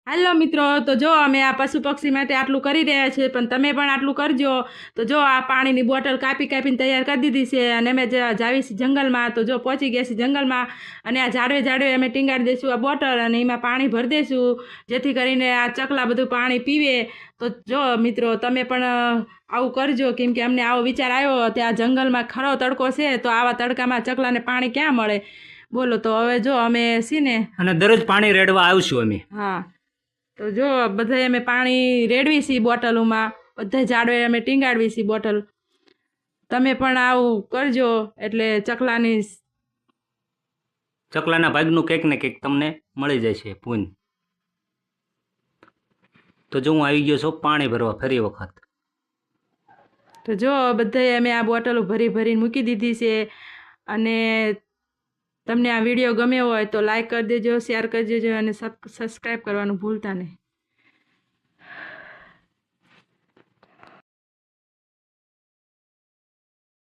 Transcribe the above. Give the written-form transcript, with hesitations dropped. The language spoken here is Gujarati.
હાલો મિત્રો, તો જો અમે આ પશુ પક્ષી માટે આટલું કરી રહ્યા છીએ, પણ તમે પણ આટલું કરજો. તો જો આ પાણીની બોટલ કાપી કાપીને તૈયાર કરી દીધી છે, અને અમે જાવી છીએ જંગલમાં. તો જો પહોંચી ગયા છીએ જંગલમાં, અને આ ઝાડવે અમે ટીંગાડી દઈશું આ બોટલ, અને એમાં પાણી ભરી દઈશું, જેથી કરીને આ ચકલા બધું પાણી પીવે. તો જો મિત્રો, તમે પણ આવું કરજો, કેમ કે અમને આવો વિચાર આવ્યો. ત્યાં જંગલમાં ખરો તડકો છે, તો આવા તડકામાં ચકલાને પાણી ક્યાં મળે બોલો. તો હવે જો અમે છીએ ને, અને દરરોજ પાણી રેડવા આવશું અમે. હા, તો જો બધા અમે પાણી રેડવી છીએ બોટલોમાં, બધા ઝાડવે અમે ટીંગાડવી છીએ બોટલ. તમે પણ આવું કરજો, એટલે ચકલાના ભાગનું કંઈક ને કંઈક તમને મળી જાય છે પૂન. તો જો હું આવી ગયો છું પાણી ભરવા ફરી વખત. તો જો બધાએ અમે આ બોટલો ભરી ભરીને મૂકી દીધી છે. અને તમને આ વિડીયો ગમ્યો હોય તો લાઈક કરી દેજો, શેર કરી દેજો, અને સબસ્ક્રાઈબ કરવાનું ભૂલતા નહીં.